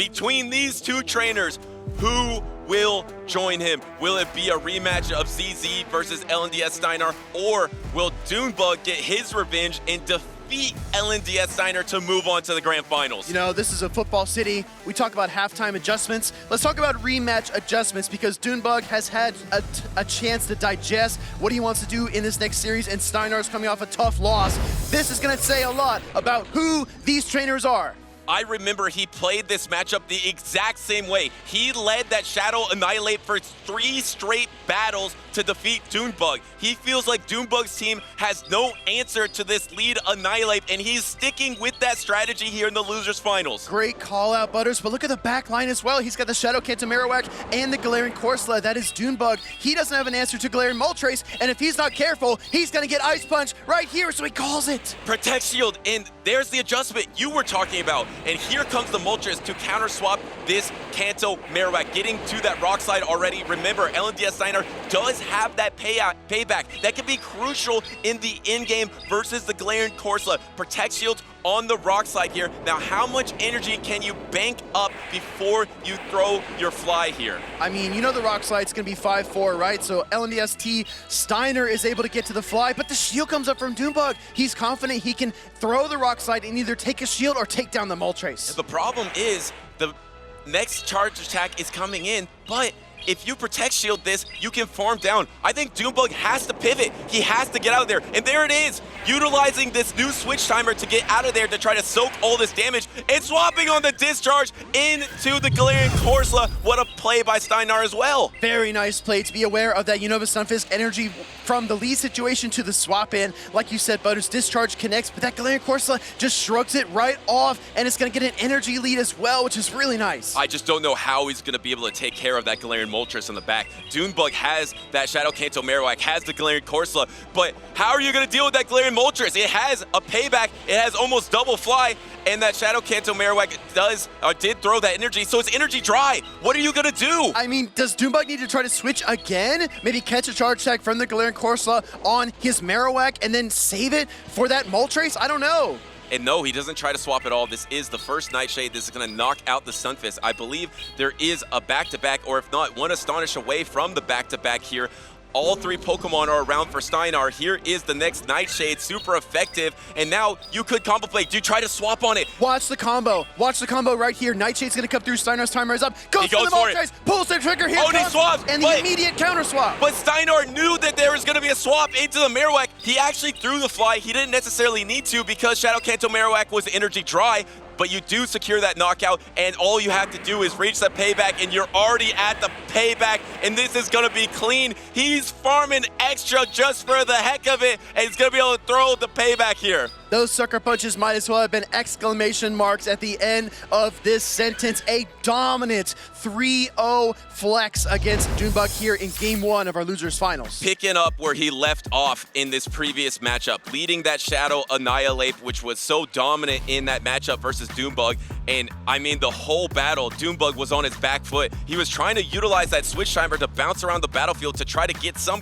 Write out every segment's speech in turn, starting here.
between these two trainers, who will join him? Will it be a rematch of ZZ versus LNDsTSteinar, or will Doonebug get his revenge and defeat LNDsTSteinar to move on to the grand finals? You know, this is a football city. We talk about halftime adjustments. Let's talk about rematch adjustments, because Doonebug has had a chance to digest what he wants to do in this next series, and Steinar's coming off a tough loss. This is going to say a lot about who these trainers are. I remember he played this matchup the exact same way. He led that Shadow Annihilate for 3 straight battles to defeat Doonebug. He feels like Doonebug's team has no answer to this lead Annihilate, and he's sticking with that strategy here in the losers finals. Great call out, Butters, but look at the back line as well. He's got the Shadow Kanto Marowak and the Galarian Corsola. That is Doonebug. He doesn't have an answer to Galarian Moltres, and if he's not careful, he's gonna get Ice Punch right here, so he calls it. Protect Shield, and there's the adjustment you were talking about. And here comes the Moltres to counter swap this Kanto Marowak, getting to that rock slide already. Remember, LNDsTSteinar does have that payback that can be crucial in the in-game versus the Galarian Corsola. Protect Shields on the rock slide here. Now, how much energy can you bank up before you throw your fly here? I mean, you know the rock slide's gonna be 5-4, right? So LNDsTSteinar is able to get to the fly, but the shield comes up from Doonebug. He's confident he can throw the rock slide and either take a shield or take down the Moltres. The problem is the next charge attack is coming in, but if you protect shield this, you can farm down. I think Doonebug has to pivot. He has to get out of there. And there it is, utilizing this new switch timer to get out of there to try to soak all this damage and swapping on the discharge into the Galarian Corsola. What a play by Steinar as well. Very nice play to be aware of that Unova Stunfisk energy from the lead situation to the swap in. Like you said, Butters, discharge connects, but that Galarian Corsola just shrugs it right off, and it's gonna get an energy lead as well, which is really nice. I just don't know how he's gonna be able to take care of that Galarian Moltres in the back. Doonebug has that Shadow Kanto Marowak, has the Galarian Corsola, but how are you gonna deal with that Galarian Moltres? It has a payback, it has almost double fly, and that Shadow Kanto Marowak did throw that energy, so it's energy dry. What are you gonna do? I mean, does Doonebug need to try to switch again? Maybe catch a charge attack from the Galarian Corsola on his Marowak and then save it for that Moltres? I don't know. And no, he doesn't try to swap at all. This is the first Nightshade. This is going to knock out the Stunfisk. I believe there is a back-to-back, or if not, one Astonish away from the back-to-back here. All 3 Pokemon are around for Steinar. Here is the next Nightshade, super effective. And now you could combo play. Do you try to swap on it? Watch the combo. Watch the combo right here. Nightshade's gonna come through. Steinar's timer is up. Goes for the Moltres. Pulls the trigger here. Oh, and he swaps. And the immediate counter swap. But Steinar knew that there was going to be a swap into the Marowak. He actually threw the fly. He didn't necessarily need to because Shadow Kanto Marowak was energy dry. But you do secure that knockout, and all you have to do is reach the payback, and you're already at the payback, and this is gonna be clean. He's farming extra just for the heck of it, and he's gonna be able to throw the payback here. Those sucker punches might as well have been exclamation marks at the end of this sentence. A dominant 3-0 flex against Doonebug here in Game 1 of our Losers Finals. Picking up where he left off in this previous matchup, leading that Shadow Annihilate, which was so dominant in that matchup versus Doonebug. And I mean, the whole battle, Doonebug was on his back foot. He was trying to utilize that switch timer to bounce around the battlefield to try to get some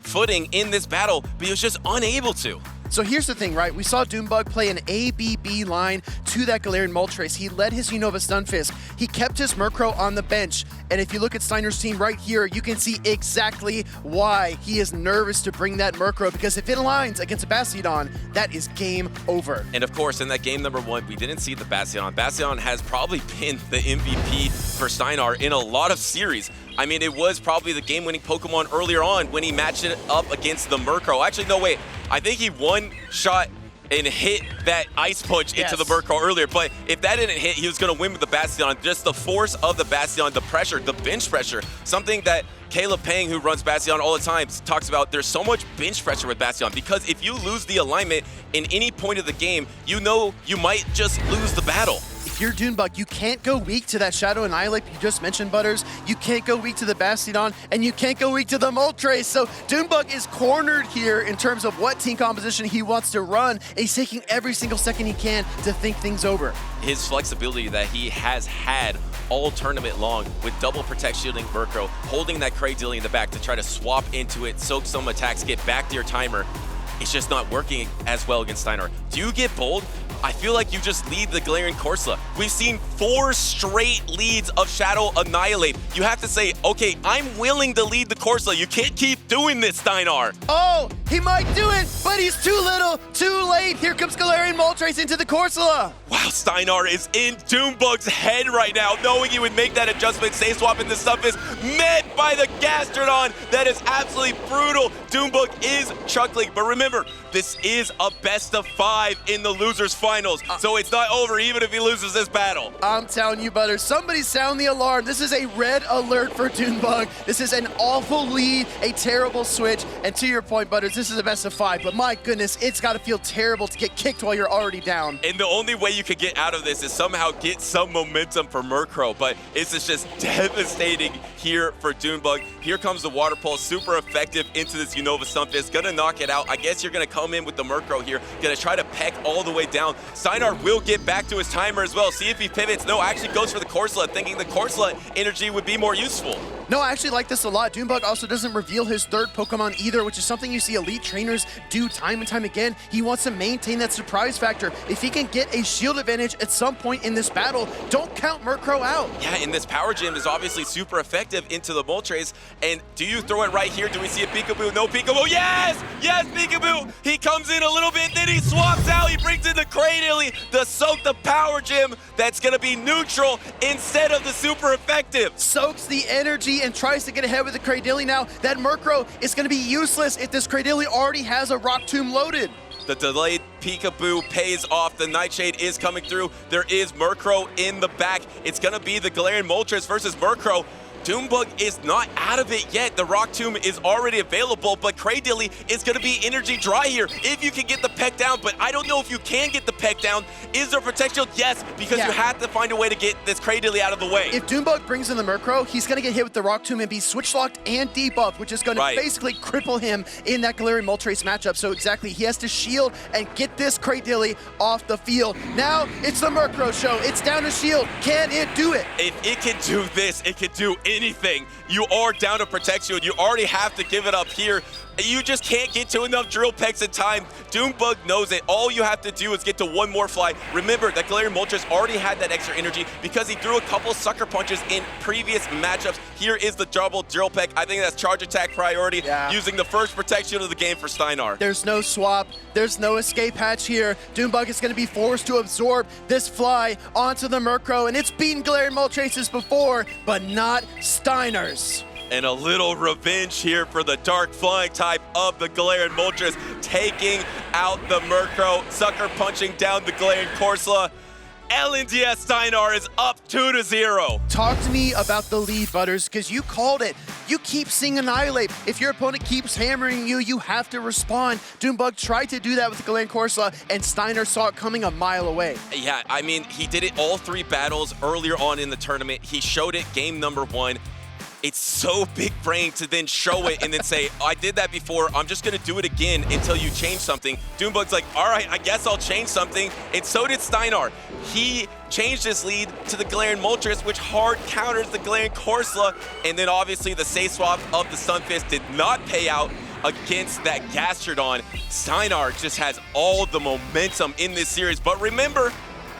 footing in this battle, but he was just unable to. So here's the thing, right? We saw Doonebug play an ABB line to that Galarian Moltres. He led his Unova Stunfisk. He kept his Murkrow on the bench. And if you look at Steinar's team right here, you can see exactly why he is nervous to bring that Murkrow, because if it aligns against a Bastiodon, that is game over. And of course, in that game number 1, we didn't see the Bastiodon. Bastiodon has probably been the MVP for Steinar in a lot of series. I mean, it was probably the game-winning Pokemon earlier on when he matched it up against the Murkrow. Actually, no, wait. I think he one-shot and hit that Ice Punch into the Murkrow earlier. But if that didn't hit, he was going to win with the Bastiodon. Just the force of the Bastiodon, the pressure, the bench pressure, something that Caleb Pang, who runs Bastiodon all the time, talks about. There's so much bench pressure with Bastiodon because if you lose the alignment in any point of the game, you know you might just lose the battle. If you're Doonebug, you can't go weak to that Shadow Annihilate you just mentioned, Butters. You can't go weak to the Bastiodon, and you can't go weak to the Moltres. So Doonebug is cornered here in terms of what team composition he wants to run, and he's taking every single second he can to think things over. His flexibility that he has had all tournament long with double protect shielding Murkrow, holding that Cradilly in the back to try to swap into it, soak some attacks, get back to your timer. It's just not working as well against Steinar. Do you get bold? I feel like you just lead the Galarian Corsola. We've seen 4 straight leads of Shadow Annihilate. You have to say, okay, I'm willing to lead the Corsola. You can't keep doing this, Steinar. Oh, he might do it, but he's too little, too late. Here comes Galarian Moltres into the Corsola. Wow, Steinar is in Doonebug's head right now, knowing he would make that adjustment. Save swap into Stunfisk, met by the Gastrodon. That is absolutely brutal. Doonebug is chuckling, but remember, this is a best of 5 in the losers finals, so it's not over even if he loses this battle. I'm telling you, Butters, somebody sound the alarm. This is a red alert for Doonebug. This is an awful lead, a terrible switch, and to your point, Butters, this is a best of 5, but my goodness, it's got to feel terrible to get kicked while you're already down. And the only way you could get out of this is somehow get some momentum for Murkrow, but this is just devastating here for Doonebug. Here comes the Water Pulse, super effective into this Unova Stunfisk, gonna knock it out. I guess you're gonna come in with the Murkrow here, gonna try to peck all the way down. Steinar will get back to his timer as well, see if he pivots. No, actually goes for the Corsola, thinking the Corsola energy would be more useful. No, I actually like this a lot. Doonebug also doesn't reveal his third Pokemon either, which is something you see elite trainers do time and time again. He wants to maintain that surprise factor. If he can get a shield advantage at some point in this battle, don't count Murkrow out. Yeah, and this Power Gem is obviously super effective into the Moltres. And do you throw it right here? Do we see a Peekaboo? No Peekaboo. Yes! Yes, Peekaboo! He comes in a little bit, then he swaps out. He brings in the Cradily, the soak the Power Gem that's going to be neutral instead of the super effective. Soaks the energy and tries to get ahead with the Cradily now. That Murkrow is going to be useless if this Cradily already has a Rock Tomb loaded. The delayed Peekaboo pays off. The Nightshade is coming through. There is Murkrow in the back. It's going to be the Galarian Moltres versus Murkrow. Doonebug is not out of it yet. The Rock Tomb is already available, but Cradily is going to be energy dry here if you can get the peck down, but I don't know if you can get the peck down. Is there a Protect Shield? Yes, because you have to find a way to get this Cradily out of the way. If Doonebug brings in the Murkrow, he's going to get hit with the Rock Tomb and be switch locked and debuffed, which is going to basically cripple him in that Galarian Moltres matchup. So exactly, he has to shield and get this Cradily off the field. Now it's the Murkrow show. It's down to shield. Can it do it? If it can do this, it can do anything. You are down to Protect Shield. You already have to give it up here. You just can't get to enough drill pecks in time. Doonebug knows it. All you have to do is get to one more fly. Remember that Galarian Moltres already had that extra energy because he threw a couple sucker punches in previous matchups. Here is the double drill peck. I think that's charge attack priority, using the first Protect Shield of the game for Steinar. There's no swap. There's no escape hatch here. Doonebug is going to be forced to absorb this fly onto the Murkrow, and it's beaten Galarian Moltres before, but not Steinar's. And a little revenge here for the Dark Flying type of the Galarian Moltres, taking out the Murkrow, sucker punching down the Galarian Corsola. LNDsTSteinar is up 2-0. Talk to me about the lead, Butters, because you called it. You keep seeing Annihilate. If your opponent keeps hammering you, you have to respond. Doonebug tried to do that with the Galarian Corsola, and Steinar saw it coming a mile away. Yeah, I mean, he did it all 3 battles earlier on in the tournament. He showed it game number 1. It's so big brain to then show it and then say, I did that before, I'm just gonna do it again until you change something. Doonebug's like, all right, I guess I'll change something. And so did Steinar. He changed his lead to the Galarian Moltres, which hard counters the Galarian Corsola. And then obviously the safe swap of the Stunfisk did not pay out against that Gastrodon. Steinar just has all the momentum in this series. But remember,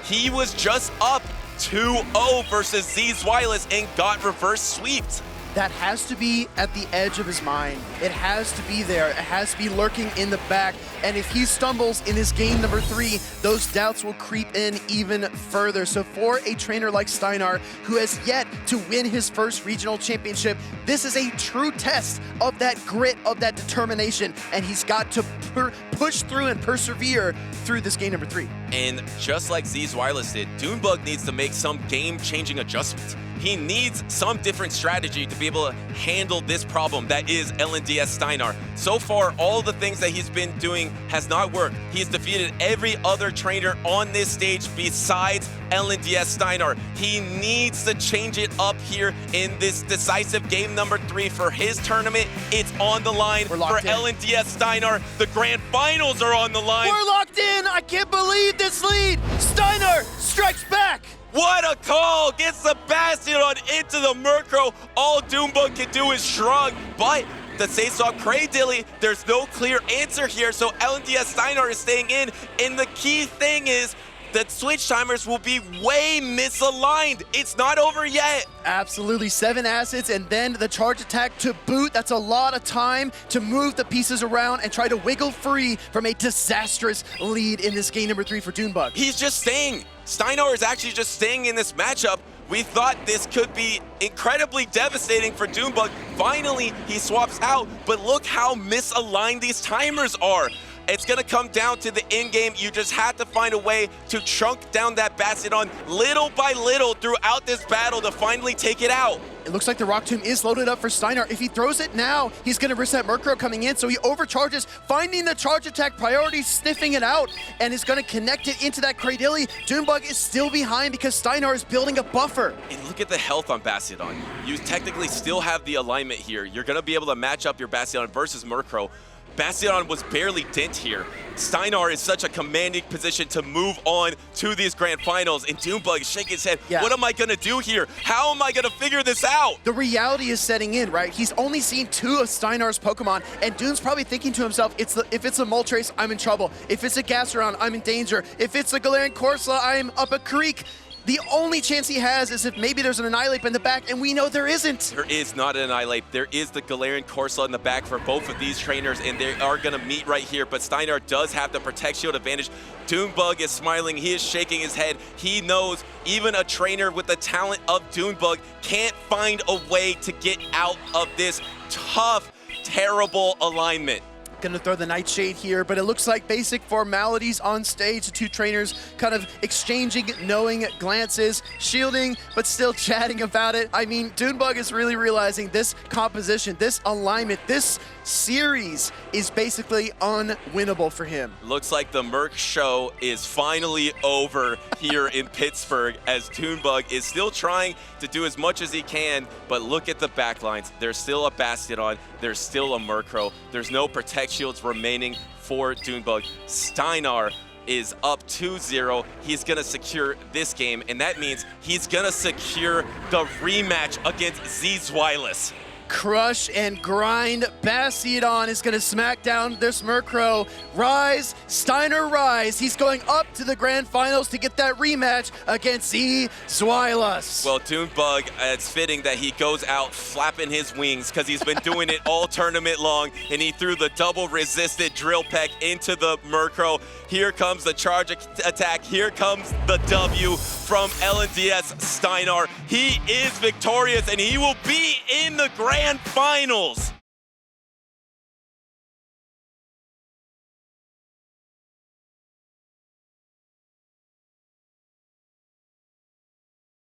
he was just up 2-0 versus Zweilous and got reverse sweeped. That has to be at the edge of his mind. It has to be there. It has to be lurking in the back. And if he stumbles in his game number 3, those doubts will creep in even further. So for a trainer like Steinar, who has yet to win his first regional championship, this is a true test of that grit, of that determination. And he's got to push through and persevere through this game number 3. And just like Zweilous did, Doonebug needs to make some game-changing adjustments. He needs some different strategy to be able to handle this problem that is LNDsTSteinar. So far, all the things that he's been doing has not worked. He's defeated every other trainer on this stage besides LNDsTSteinar. He needs to change it up here in this decisive game number 3 for his tournament. It's on the line for LNDsTSteinar. The grand finals are on the line. We're locked in. I can't believe this lead. Steinar strikes back. What a call! Gets the Bastion into the Murkrow. All Doonebug can do is shrug, but the Sayswap Cradilly. There's no clear answer here, so LNDsTSteinar is staying in. And the key thing is that switch timers will be way misaligned. It's not over yet. Absolutely, 7 assets and then the charge attack to boot. That's a lot of time to move the pieces around and try to wiggle free from a disastrous lead in this game number 3 for Doonebug. He's just staying. Steinar is actually just staying in this matchup. We thought this could be incredibly devastating for Doonebug. Finally, he swaps out, but look how misaligned these timers are. It's gonna come down to the end game. You just have to find a way to chunk down that Bastion little by little throughout this battle to finally take it out. It looks like the Rock Tomb is loaded up for Steinar. If he throws it now, he's gonna risk that Murkrow coming in, so he overcharges, finding the charge attack priority, sniffing it out, and is gonna connect it into that Cradilly. Doonebug is still behind because Steinar is building a buffer. And look at the health on Bastion. You technically still have the alignment here. You're gonna be able to match up your Bastion versus Murkrow. Bastion was barely dent here. Steinar is such a commanding position to move on to these grand finals, and Doonebug is shaking his head. Yeah. What am I gonna do here? How am I gonna figure this out? The reality is setting in, right? He's only seen 2 of Steinar's Pokemon, and Doon's probably thinking to himself, if it's a Moltres, I'm in trouble. If it's a Gastrodon, I'm in danger. If it's a Galarian Corsola, I'm up a creek. The only chance he has is if maybe there's an Annihilate in the back, and we know there isn't. There is not an Annihilate. There is the Galarian Corsola in the back for both of these trainers, and they are going to meet right here, but Steinar does have the Protect Shield advantage. Doonebug is smiling. He is shaking his head. He knows even a trainer with the talent of Doonebug can't find a way to get out of this tough, terrible alignment. Gonna throw the Nightshade here, but it looks like basic formalities on stage. The 2 trainers kind of exchanging knowing glances, shielding, but still chatting about it. I mean, Doonebug is really realizing this composition, this alignment, this series is basically unwinnable for him. Looks like the Merc show is finally over here in Pittsburgh as Doonebug is still trying to do as much as he can, but look at the backlines. There's still a Bastion, there's still a Murkrow, there's no Protect Shields remaining for Doonebug. Steinar is up 2-0. He's gonna secure this game, and that means he's gonna secure the rematch against Zweilous. Crush and grind. Bastion is going to smack down this Murkrow. Rise, Steinar rise. He's going up to the grand finals to get that rematch against Zweilous. Well, Doonebug, it's fitting that he goes out flapping his wings because he's been doing it all tournament long, and he threw the double resisted drill peck into the Murkrow. Here comes the charge attack. Here comes the W from LNDsTSteinar. He is victorious, and he will be in the grand finals.